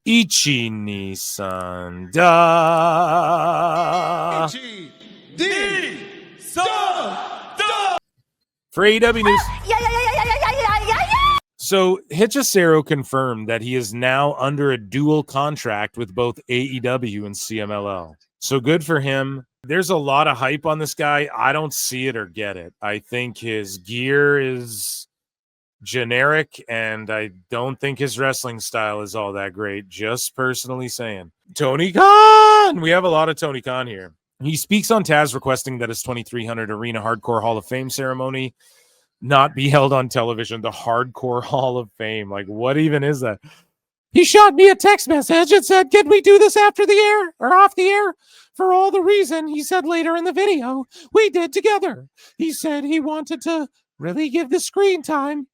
Ichi Nissan Da. Ichi Nissan Da. For AEW News. So Hichecero confirmed that he is now under a dual contract with both AEW and CMLL. So good for him. There's a lot of hype on this guy. I don't see it or get it. I think his gear is generic, and I don't think his wrestling style is all that great. Just personally saying. Tony Khan! We have a lot of Tony Khan here. He speaks on Taz requesting that his 2300 Arena Hardcore Hall of Fame ceremony not be held on television. The Hardcore Hall of Fame. Like, what even is that? He shot me a text message and said, can we do this after the air or off the air? For all the reason he said later in the video we did together. He said he wanted to really give the screen time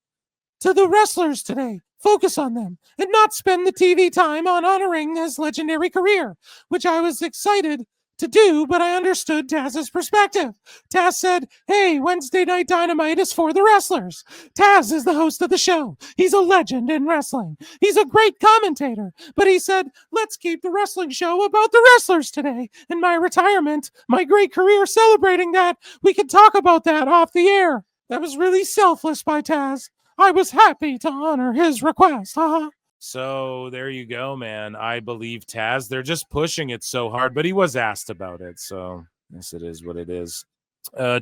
to the wrestlers today. Focus on them and not spend the TV time on honoring his legendary career, which I was excited to do, but I understood Taz's perspective. Taz said, hey, Wednesday Night Dynamite is for the wrestlers. Taz is the host of the show. He's a legend in wrestling. He's a great commentator. But he said, let's keep the wrestling show about the wrestlers today. In my retirement, my great career celebrating that, we could talk about that off the air. That was really selfless by Taz. I was happy to honor his request. So there you go, man. I believe Taz. They're just pushing it so hard, but he was asked about it. So yes, it is what it is.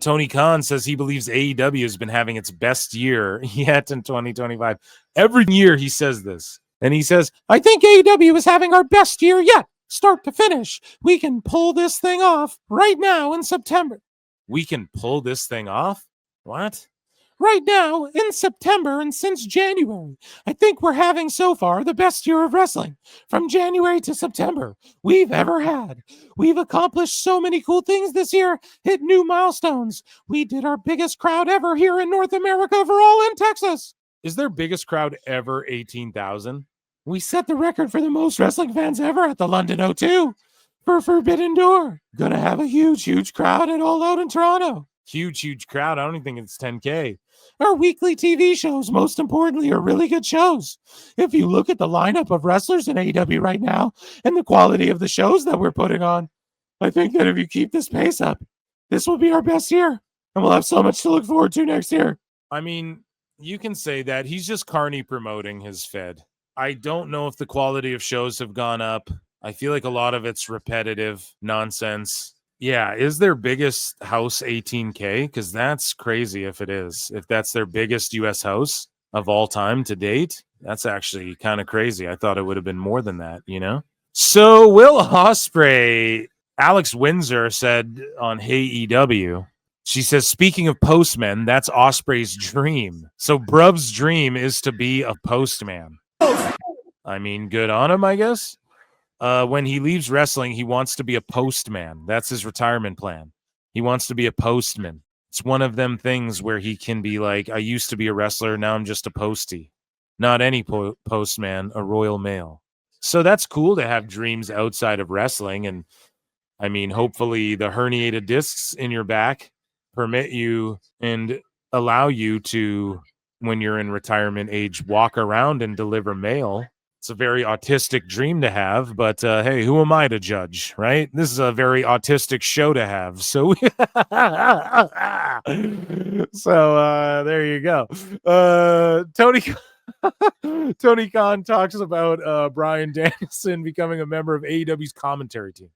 Tony Khan says he believes AEW has been having its best year yet in 2025. Every year he says this. And he says, I think AEW is having our best year yet. Start to finish. We can pull this thing off right now in September. We can pull this thing off? What? Right now, in September and since January, I think we're having so far the best year of wrestling from January to September we've ever had. We've accomplished so many cool things this year, hit new milestones. We did our biggest crowd ever here in North America for All In Texas. Is their biggest crowd ever 18,000? We set the record for the most wrestling fans ever at the London O2 for Forbidden Door. Gonna have a huge crowd at All Out in Toronto. Huge crowd. I don't even think it's 10K. Our weekly TV shows, most importantly, are really good shows. If you look at the lineup of wrestlers in AEW right now and the quality of the shows that we're putting on, I think that if you keep this pace up, this will be our best year, and we'll have so much to look forward to next year. I mean, you can say that. He's just Carney promoting his Fed. I don't know if the quality of shows have gone up. I feel like a lot of it's repetitive nonsense. Yeah, is their biggest house 18K? Because that's crazy if it is. If that's their biggest U.S. house of all time to date, that's actually kind of crazy. I thought it would have been more than that, you know? So Will Ospreay, Alex Windsor said on Hey EW, she says, speaking of postmen, that's Ospreay's dream. So Brub's dream is to be a postman. I mean, good on him, I guess. When he leaves wrestling, he wants to be a postman. That's his retirement plan. He wants to be a postman. It's one of them things where he can be like, I used to be a wrestler, now I'm just a postie. Not any postman, a Royal Mail. So that's cool to have dreams outside of wrestling. And I mean, hopefully the herniated discs in your back permit you and allow you to, when you're in retirement age, walk around and deliver mail. It's a very autistic dream to have, but hey, who am I to judge, right? This is a very autistic show to have. So, there you go. Tony Khan talks about Bryan Danielson becoming a member of AEW's commentary team.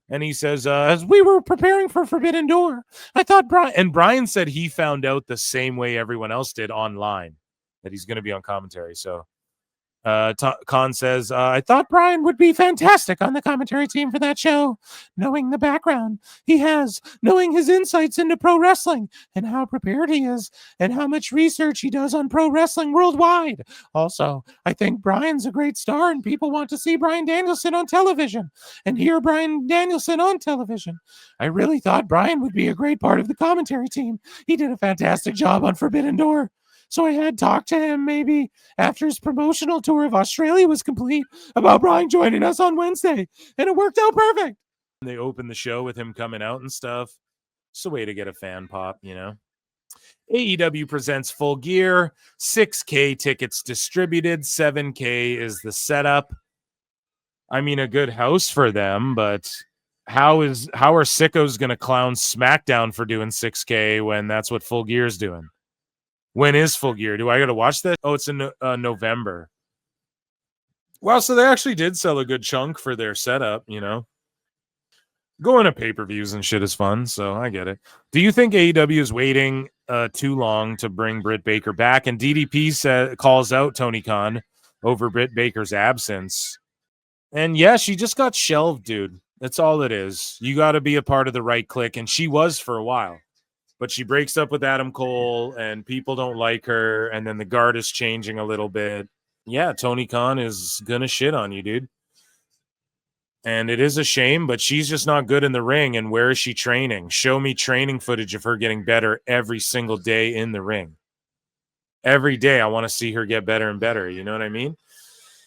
And he says, as we were preparing for Forbidden Door, I thought Bryan said he found out the same way everyone else did online, that he's going to be on commentary. So Khan says, I thought Bryan would be fantastic on the commentary team for that show, knowing the background he has, knowing his insights into pro wrestling and how prepared he is and how much research he does on pro wrestling worldwide. Also, I think Bryan's a great star and people want to see Bryan Danielson on television and hear Bryan Danielson on television. I really thought Bryan would be a great part of the commentary team. He did a fantastic job on Forbidden Door. So I had talked to him maybe after his promotional tour of Australia was complete about Bryan joining us on Wednesday, and it worked out perfect. They opened the show with him coming out and stuff. It's a way to get a fan pop, you know. AEW presents Full Gear, 6K tickets distributed, 7K is the setup. I mean, a good house for them, but how are sickos going to clown SmackDown for doing 6K when that's what Full Gear is doing? When is Full Gear? Do I got to watch that? Oh, it's in November. Well, so they actually did sell a good chunk for their setup, you know. Going to pay-per-views and shit is fun, so I get it. Do you think AEW is waiting too long to bring Britt Baker back? And DDP calls out Tony Khan over Britt Baker's absence. And yeah, she just got shelved, dude. That's all it is. You got to be a part of the right clique, and she was for a while. But she breaks up with Adam Cole, and people don't like her, and then the guard is changing a little bit. Yeah, Tony Khan is going to shit on you, dude. And it is a shame, but she's just not good in the ring. And where is she training? Show me training footage of her getting better every single day in the ring. Every day, I want to see her get better and better. You know what I mean?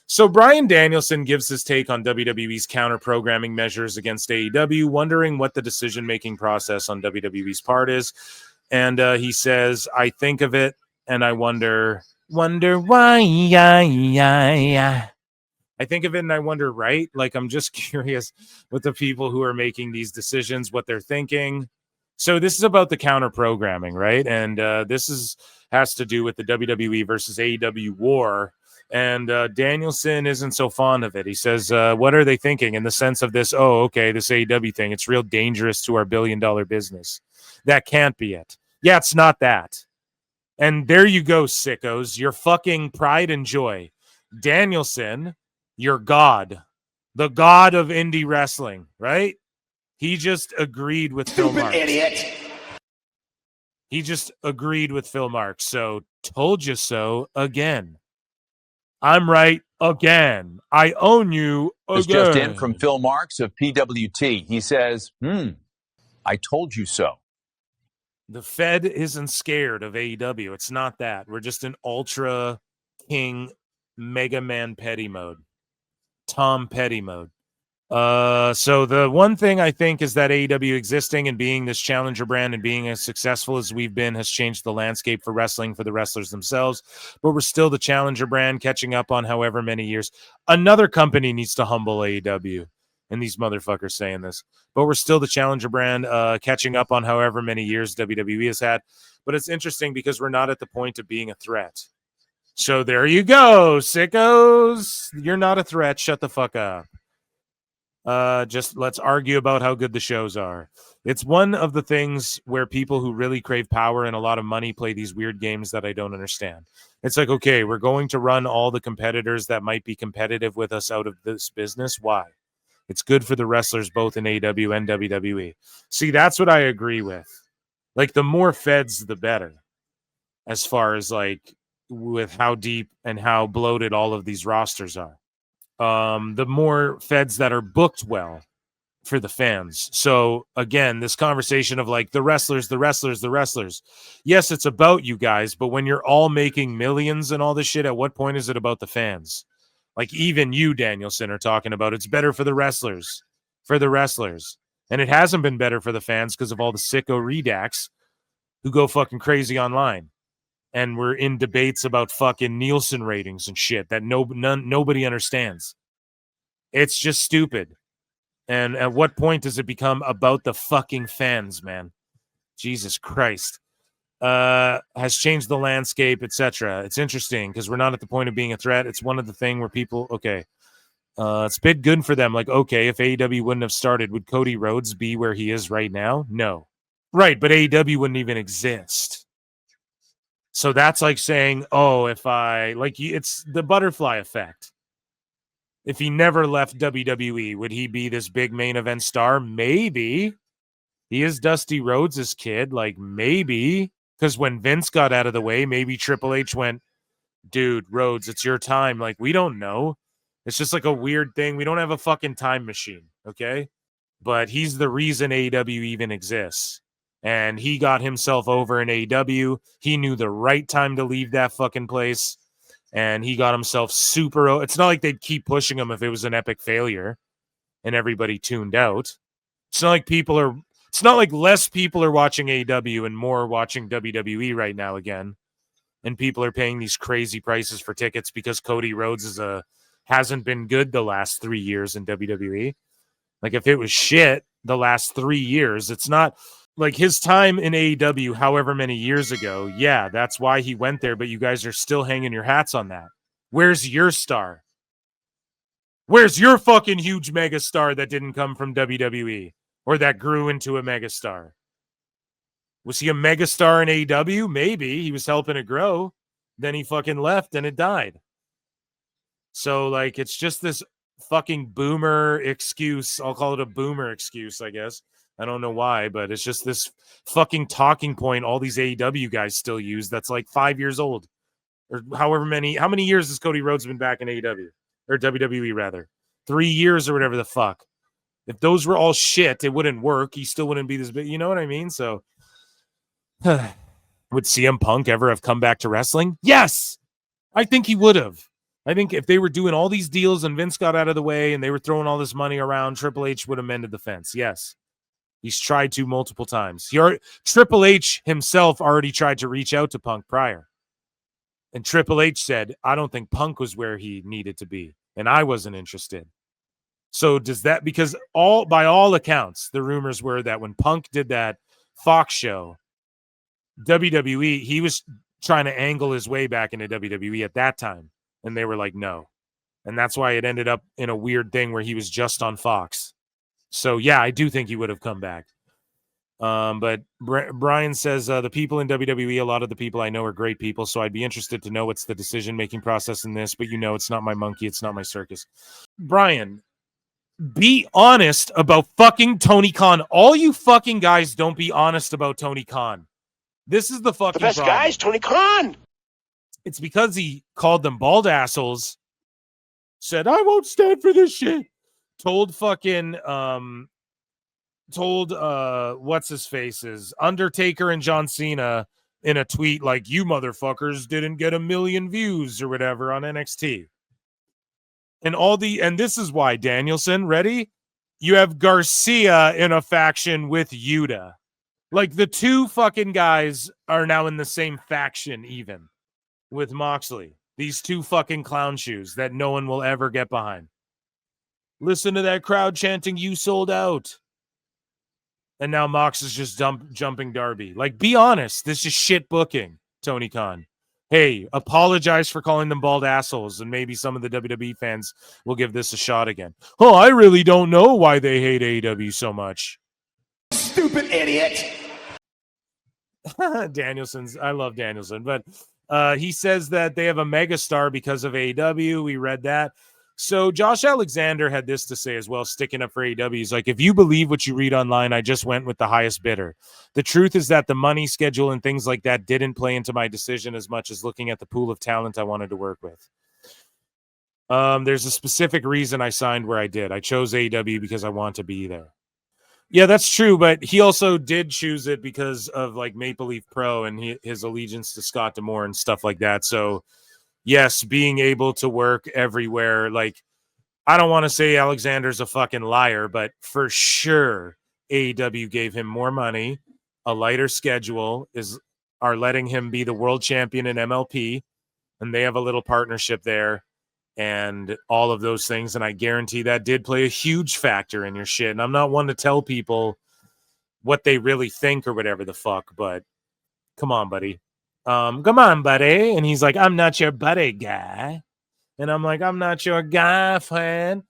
So Bryan Danielson gives his take on WWE's counter-programming measures against AEW, wondering what the decision-making process on WWE's part is. And he says, I think of it, and I wonder why. I think of it and I wonder, right? Like, I'm just curious with the people who are making these decisions, what they're thinking. So this is about the counter programming, right? And this has to do with the WWE versus AEW war. And Danielson isn't so fond of it. He says, what are they thinking in the sense of this? Oh, okay, this AEW thing, it's real dangerous to our billion-dollar business. That can't be it. Yeah, it's not that. And there you go, sickos. Your fucking pride and joy. Danielson, your god, the god of indie wrestling, right? He just agreed with Phil Marks. Idiot. He just agreed with Phil Marks. So told you so again. I'm right again. I own you again. It's just in from Phil Marks of PWT. He says, I told you so. The Fed isn't scared of AEW. It's not that. We're just in Ultra King Mega Man Petty mode. Tom Petty mode. So the one thing I think is that AEW existing and being this challenger brand and being as successful as we've been has changed the landscape for wrestling for the wrestlers themselves. But we're still the challenger brand, catching up on however many years. Another company needs to humble AEW. And these motherfuckers saying this. But we're still the challenger brand, catching up on however many years WWE has had. But it's interesting because we're not at the point of being a threat. So there you go, sickos. You're not a threat. Shut the fuck up. Just let's argue about how good the shows are. It's one of the things where people who really crave power and a lot of money play these weird games that I don't understand. It's like, okay, we're going to run all the competitors that might be competitive with us out of this business. Why? It's good for the wrestlers both in AEW and WWE. See, that's what I agree with. Like, the more feds, the better. As far as, like, with how deep and how bloated all of these rosters are. The more feds that are booked well for the fans. So again, this conversation of like the wrestlers. Yes, it's about you guys, but when you're all making millions and all this shit, at what point is it about the fans? Like even you, Danielson, are talking about it's better for the wrestlers. And it hasn't been better for the fans because of all the sicko redacts who go fucking crazy online. And we're in debates about fucking Nielsen ratings and shit that nobody understands. It's just stupid. And at what point does it become about the fucking fans, man? Jesus Christ. Has changed the landscape, etc. It's interesting because we're not at the point of being a threat. It's one of the things where people, okay, it's been good for them. Like, okay, if AEW wouldn't have started, would Cody Rhodes be where he is right now? No. Right, but AEW wouldn't even exist. So that's like saying, oh, if I, like, it's the butterfly effect. If he never left WWE, would he be this big main event star? Maybe. He is Dusty Rhodes' kid. Like, maybe. Because when Vince got out of the way, maybe Triple H went, dude, Rhodes, it's your time. Like, we don't know. It's just like a weird thing. We don't have a fucking time machine, okay? But he's the reason AEW even exists. And he got himself over in AEW. He knew the right time to leave that fucking place. And he got himself super... It's not like they'd keep pushing him if it was an epic failure and everybody tuned out. It's not like people are... It's not like less people are watching AEW and more watching WWE right now again. And people are paying these crazy prices for tickets because Cody Rhodes is a hasn't been good the last 3 years in WWE. Like, if it was shit the last 3 years, it's not like his time in AEW, however many years ago. Yeah, that's why he went there, but you guys are still hanging your hats on that. Where's your star? Where's your fucking huge megastar that didn't come from WWE or that grew into a megastar? Was he a megastar in AEW? Maybe. He was helping it grow. Then he fucking left and it died. So, like, it's just this fucking boomer excuse. I'll call it a boomer excuse, I guess. I don't know why, but it's just this fucking talking point all these AEW guys still use that's like 5 years old. Or however many. How many years has Cody Rhodes been back in AEW? Or WWE, rather. 3 years or whatever the fuck. If those were all shit, it wouldn't work. He still wouldn't be this big. You know what I mean? So, would CM Punk ever have come back to wrestling? Yes! I think he would have. I think if they were doing all these deals and Vince got out of the way and they were throwing all this money around, Triple H would have mended the fence. Yes. He's tried to multiple times. Triple H himself already tried to reach out to Punk prior. And Triple H said, I don't think Punk was where he needed to be. And I wasn't interested. So does that, because by all accounts, the rumors were that when Punk did that Fox show, WWE, he was trying to angle his way back into WWE at that time. And they were like, no. And that's why it ended up in a weird thing where he was just on Fox. So, yeah, I do think he would have come back. But Brian says, the people in WWE, a lot of the people I know are great people. So I'd be interested to know what's the decision-making process in this. But, it's not my monkey. It's not my circus. Brian, be honest about fucking Tony Khan. All you fucking guys don't be honest about Tony Khan. This is the fucking best problem. guys, Tony Khan. It's because he called them bald assholes, said, I won't stand for this shit. Told what's his faces, Undertaker and John Cena in a tweet like, you motherfuckers didn't get 1 million views or whatever on NXT. And this is why, Danielson, ready? You have Garcia in a faction with Yuta. Like, the two fucking guys are now in the same faction even with Moxley. These two fucking clown shoes that no one will ever get behind. Listen to that crowd chanting, you sold out. And now Mox is just jumping Darby. Like, be honest. This is shit booking, Tony Khan. Hey, apologize for calling them bald assholes, and maybe some of the WWE fans will give this a shot again. Oh, I really don't know why they hate AEW so much. Stupid idiot. I love Danielson, but he says that they have a megastar because of AEW. We read that. So Josh Alexander had this to say as well, sticking up for AEW. He's like, if you believe what you read online, I just went with the highest bidder. The truth is that the money schedule and things like that didn't play into my decision as much as looking at the pool of talent I wanted to work with. There's a specific reason I signed where I did. I chose AEW because I want to be there. Yeah, that's true, but he also did choose it because of like Maple Leaf Pro and his allegiance to Scott D'Amore and stuff like that. So yes, being able to work everywhere. Like, I don't want to say Alexander's a fucking liar, but for sure AEW gave him more money, a lighter schedule, are letting him be the world champion in MLP, and they have a little partnership there and all of those things. And I guarantee that did play a huge factor in your shit. And I'm not one to tell people what they really think or whatever the fuck, but come on, buddy. Come on, buddy. And he's like, I'm not your buddy guy. And I'm like, I'm not your guy, friend.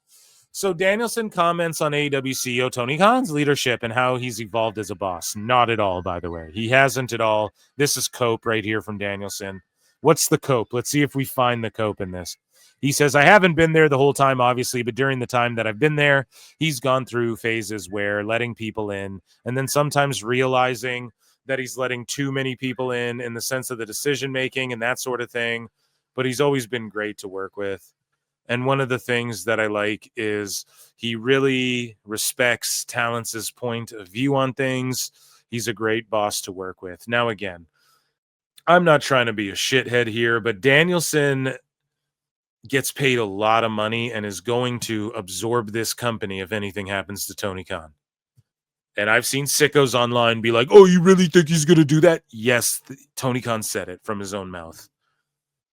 So Danielson comments on AEW CEO Tony Khan's leadership and how he's evolved as a boss. Not at all, by the way. He hasn't at all. This is cope right here from Danielson. What's the cope? Let's see if we find the cope in this. He says, I haven't been there the whole time, obviously, but during the time that I've been there, he's gone through phases where letting people in and then sometimes realizing that he's letting too many people in the sense of the decision-making and that sort of thing. But he's always been great to work with. And one of the things that I like is he really respects Talence's point of view on things. He's a great boss to work with. Now, again, I'm not trying to be a shithead here, but Danielson gets paid a lot of money and is going to absorb this company if anything happens to Tony Khan. And I've seen sickos online be like, oh, you really think he's going to do that? Yes, Tony Khan said it from his own mouth.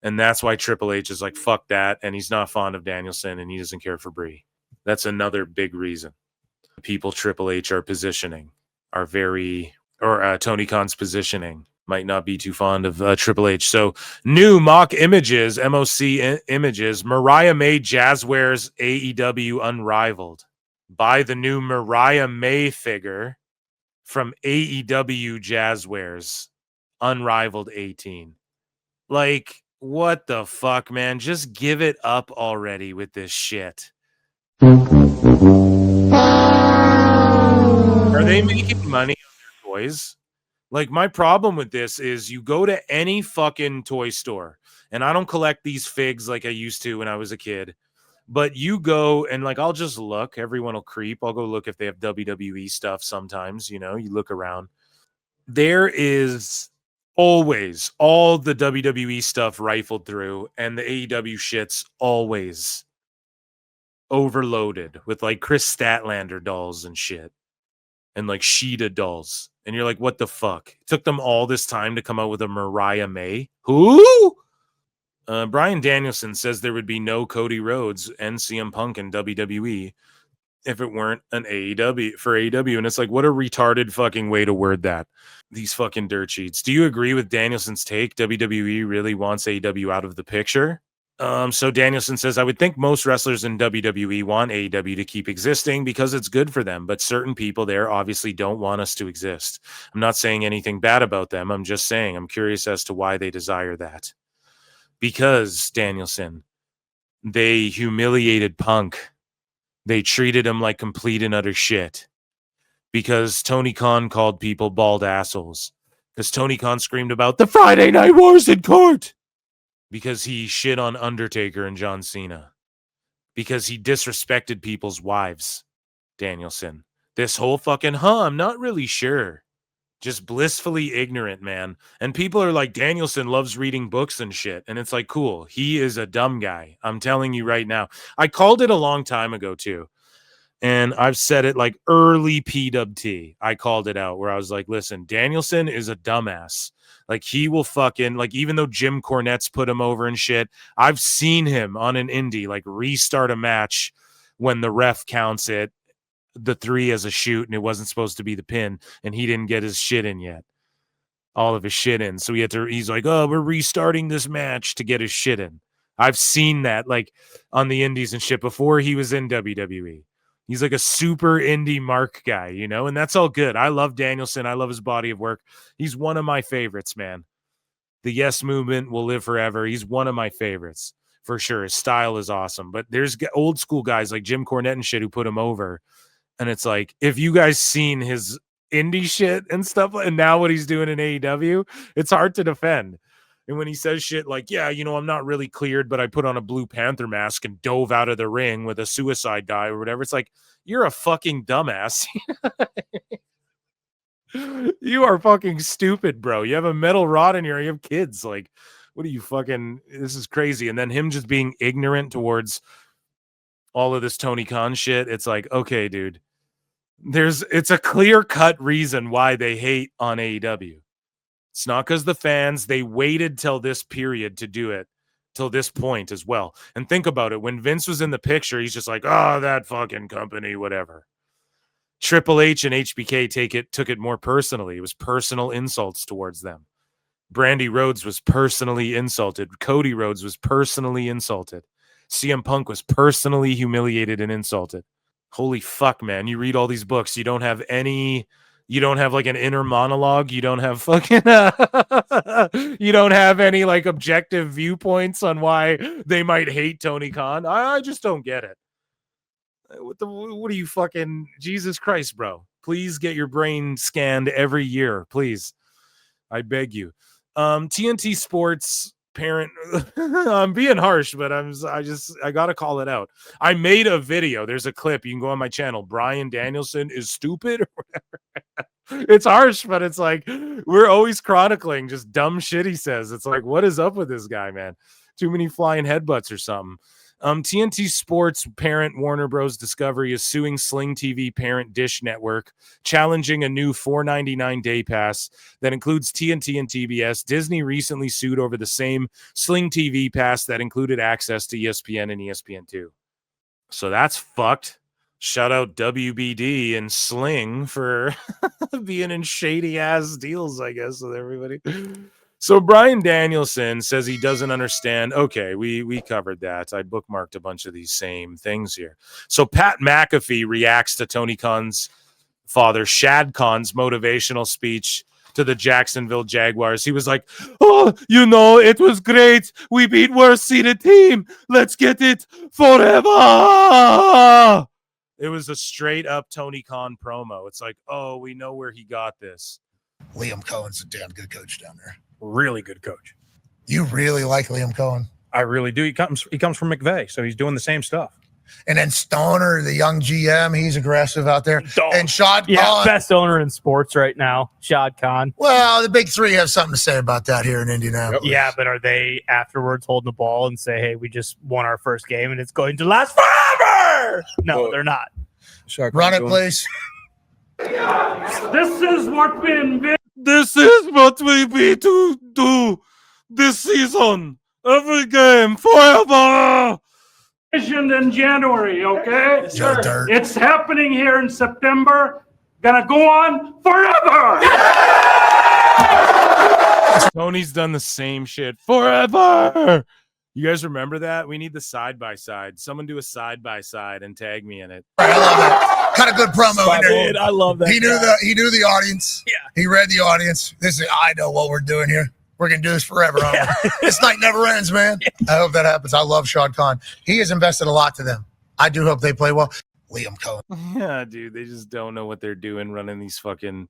And that's why Triple H is like, fuck that. And he's not fond of Danielson and he doesn't care for Brie. That's another big reason. The people Triple H are positioning are Tony Khan's positioning might not be too fond of Triple H. So new mock images, images, Mariah May Jazz wears AEW Unrivaled. Buy the new Mariah May figure from AEW Jazzwares Unrivaled 18. Like, what the fuck, man? Just give it up already with this shit. Are they making money on their toys? Like, my problem with this is you go to any fucking toy store, and I don't collect these figs like I used to when I was a kid, but you go and, like, I'll just look. Everyone will creep. I'll go look if they have WWE stuff sometimes, you know, you look around. There is always all the WWE stuff rifled through, and the AEW shit's always overloaded with like Chris Statlander dolls and shit, and like Sheeta dolls. And you're like, what the fuck? It took them all this time to come out with a Mariah May? Who? Bryan Danielson says there would be no Cody Rhodes and CM Punk in WWE if it weren't an AEW for AEW. And it's like, what a retarded fucking way to word that. These fucking dirt sheets. Do you agree with Danielson's take? WWE really wants AEW out of the picture? So Danielson says, I would think most wrestlers in WWE want AEW to keep existing because it's good for them, but certain people there obviously don't want us to exist. I'm not saying anything bad about them. I'm just saying I'm curious as to why they desire that. Because, Danielson, they humiliated Punk. They treated him like complete and utter shit. Because Tony Khan called people bald assholes. Because Tony Khan screamed about the Friday Night Wars in court. Because he shit on Undertaker and John Cena. Because he disrespected people's wives, Danielson. This whole fucking, I'm not really sure. Just blissfully ignorant, man. And people are like, Danielson loves reading books and shit. And it's like, cool. He is a dumb guy. I'm telling you right now. I called it a long time ago, too. And I've said it like early PWT. I called it out where I was like, listen, Danielson is a dumbass. Like, he will fucking, like, even though Jim Cornette's put him over and shit, I've seen him on an indie, like, restart a match when the ref counts it, the 3 as a shoot, and it wasn't supposed to be the pin, and he didn't get his shit in yet. All of his shit in. So he's like, oh, we're restarting this match to get his shit in. I've seen that, like, on the indies and shit before he was in WWE. He's like a super indie mark guy, you know, and that's all good. I love Danielson. I love his body of work. He's one of my favorites, man. The Yes Movement will live forever. He's one of my favorites for sure. His style is awesome. But there's old school guys like Jim Cornette and shit who put him over. And it's like, if you guys seen his indie shit and stuff, and now what he's doing in AEW, it's hard to defend. And when he says shit like, yeah, you know, I'm not really cleared, but I put on a Blue Panther mask and dove out of the ring with a suicide dive or whatever. It's like, you're a fucking dumbass. You are fucking stupid, bro. You have a metal rod in your, you have kids. Like, what are you fucking, this is crazy. And then him just being ignorant towards all of this Tony Khan shit. It's like, okay, dude, it's a clear cut reason why they hate on AEW. It's not because the fans, they waited till this period to do it, till this point as well. And think about it. When Vince was in the picture, he's just like, oh, that fucking company, whatever. Triple H and HBK took it more personally. It was personal insults towards them. Brandy Rhodes was personally insulted. Cody Rhodes was personally insulted. CM Punk was personally humiliated and insulted. Holy fuck, man. You read all these books. You don't have like an inner monologue. You don't have fucking, you don't have any like objective viewpoints on why they might hate Tony Khan. I just don't get it. What are you fucking, Jesus Christ, bro? Please get your brain scanned every year, please. I beg you. TNT Sports parent, I'm being harsh, but I gotta call it out. I made a video. There's a clip. You can go on my channel. Bryan Danielson is stupid or whatever. It's harsh, but it's like we're always chronicling just dumb shit he says. It's like, what is up with this guy, man? Too many flying headbutts or something. TNT Sports parent Warner Bros. Discovery is suing Sling TV parent Dish Network, challenging a new $4.99 day pass that includes TNT and TBS. Disney recently sued over the same Sling TV pass that included access to ESPN and ESPN2. So that's fucked. Shout out WBD and Sling for being in shady ass deals, I guess, with everybody. So Bryan Danielson says he doesn't understand. Okay, we covered that. I bookmarked a bunch of these same things here. So Pat McAfee reacts to Tony Khan's father, Shahid Khan's motivational speech to the Jacksonville Jaguars. He was like, "Oh, it was great. We beat worst seeded team. Let's get it forever." It was a straight up Tony Khan promo. It's like, oh, we know where he got this. Liam Cohen's a damn good coach down there. Really good coach. You really like Liam Cohen? I really do. He comes from McVay, so he's doing the same stuff. And then Stoner, the young GM, he's aggressive out there. And Shahid Khan. Best owner in sports right now, Shahid Khan. Well, the big three have something to say about that here in Indianapolis. Yeah, but are they afterwards holding the ball and say, hey, we just won our first game and it's going to last forever? No, they're not. Run it, please. This is what we be to do this season. Every game, forever. in January, okay? Joe Dirt. It's happening here in September. Gonna go on forever. Tony's done the same shit forever. You guys remember that? We need the side-by-side. Someone do a side-by-side and tag me in it. I love that. Kind of good promo in there. I love that. He knew the audience. Yeah. He read the audience. I know what we're doing here. We're going to do this forever. This night never ends, man. I hope that happens. I love Shahid Khan. He has invested a lot to them. I do hope they play well. Liam Cohen. Yeah, dude. They just don't know what they're doing running these fucking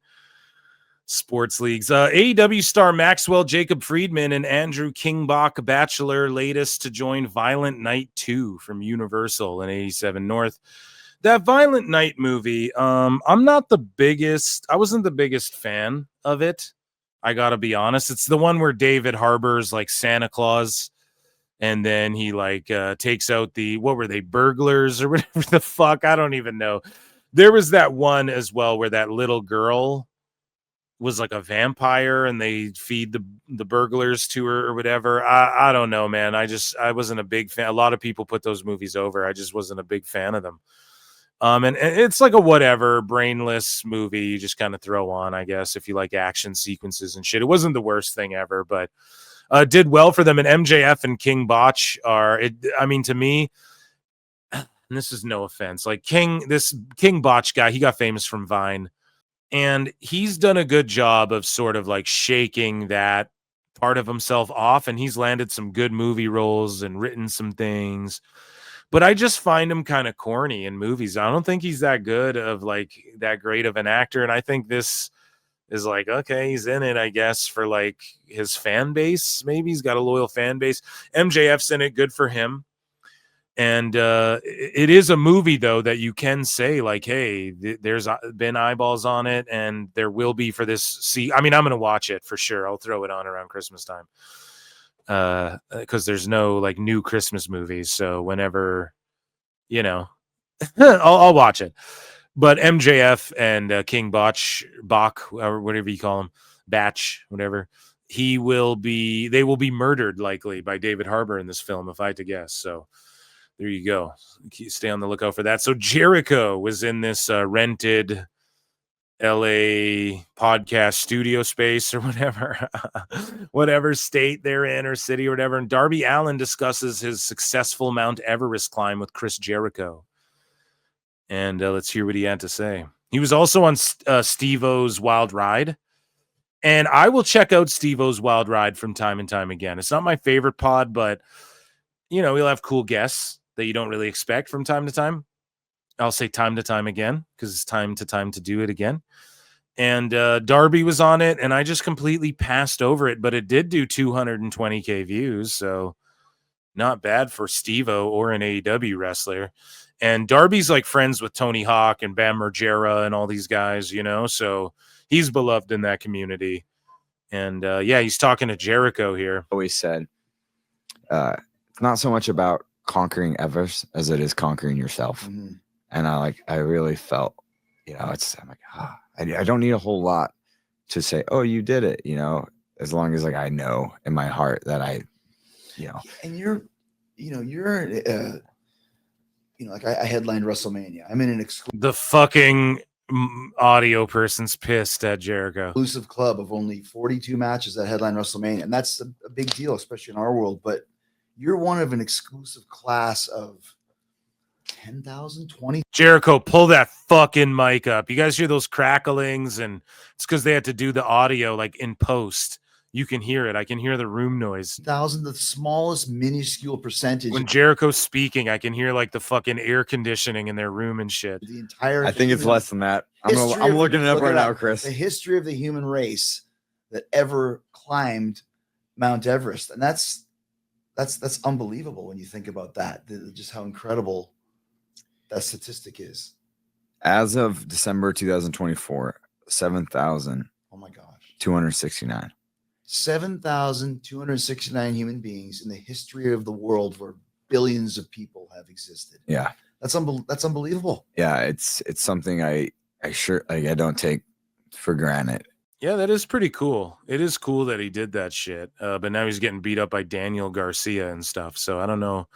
sports leagues. AEW star Maxwell Jacob Friedman and Andrew Kingbach Bachelor latest to join Violent Night 2 from Universal in 87 North. That Violent Night movie, I wasn't the biggest fan of it. I gotta be honest. It's the one where David Harbour's like Santa Claus, and then he takes out what were they, burglars or whatever the fuck? I don't even know. There was that one as well where that little girl was like a vampire and they feed the burglars to her or whatever. I don't know, man. I wasn't a big fan. A lot of people put those movies over. I just wasn't a big fan of them. And it's like a whatever brainless movie you just kind of throw on, I guess, if you like action sequences and shit. It wasn't the worst thing ever, but did well for them. And MJF and King Botch to me, and this is no offense, like this King Botch guy, he got famous from Vine, and he's done a good job of sort of like shaking that part of himself off, and he's landed some good movie roles and written some things. But I just find him kind of corny in movies. I don't think he's that good of like that great of an actor. And I think this is like, okay, he's in it, I guess, for like his fan base. Maybe he's got a loyal fan base. MJF's in it. Good for him. And it is a movie, though, that you can say like, hey, there's been eyeballs on it and there will be for this. I'm going to watch it for sure. I'll throw it on around Christmas time. Because there's no like new Christmas movies, so whenever I'll watch it. But MJF and King Bach, or whatever you call him, Batch, whatever, they will be murdered likely by David Harbour in this film, if I had to guess. So there you go. Stay on the lookout for that. So Jericho was in this rented LA podcast studio space or whatever state they're in or city or whatever. And Darby Allin discusses his successful Mount Everest climb with Chris Jericho. And let's hear what he had to say. He was also on Steve-O's Wild Ride. And I will check out Steve-O's Wild Ride from time and time again. It's not my favorite pod, but, we'll have cool guests that you don't really expect from time to time. I'll say time to time again, because it's time to do it again. And Darby was on it, and I just completely passed over it, but it did do 220K views, so not bad for Steve-O or an AEW wrestler. And Darby's like friends with Tony Hawk and Bam Margera and all these guys, so he's beloved in that community. And he's talking to Jericho here. Always said, it's not so much about conquering Everest as it is conquering yourself. Mhm. And I really felt, I'm like, I don't need a whole lot to say, oh, you did it, as long as like I know in my heart that And you're like I headlined WrestleMania. I'm in an The fucking audio person's pissed at Jericho. exclusive club of only 42 matches that headline WrestleMania, and that's a big deal, especially in our world. But you're one of an exclusive class of 10,000, 20. Jericho, pull that fucking mic up. You guys hear those cracklings? And it's because they had to do the audio like in post. You can hear it. I can hear the room noise. 1,000, the smallest minuscule percentage. When Jericho's speaking, I can hear like the fucking air conditioning in their room and shit. The entire I think it's less than that. I'm looking it up right now, Chris. The history of the human race that ever climbed Mount Everest. And that's unbelievable when you think about that. Just how incredible that statistic is. As of December 2024, 7,269. Oh my gosh. 7,269 human beings in the history of the world where billions of people have existed. Yeah. That's unbelievable. Yeah, it's something I don't take for granted. Yeah, that is pretty cool. It is cool that he did that shit. But now he's getting beat up by Daniel Garcia and stuff. So I don't know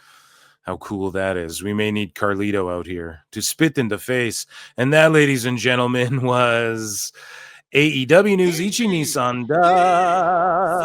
how cool that is. We may need Carlito out here to spit in the face. And that, ladies and gentlemen, was AEW news. Ichi Nissan da.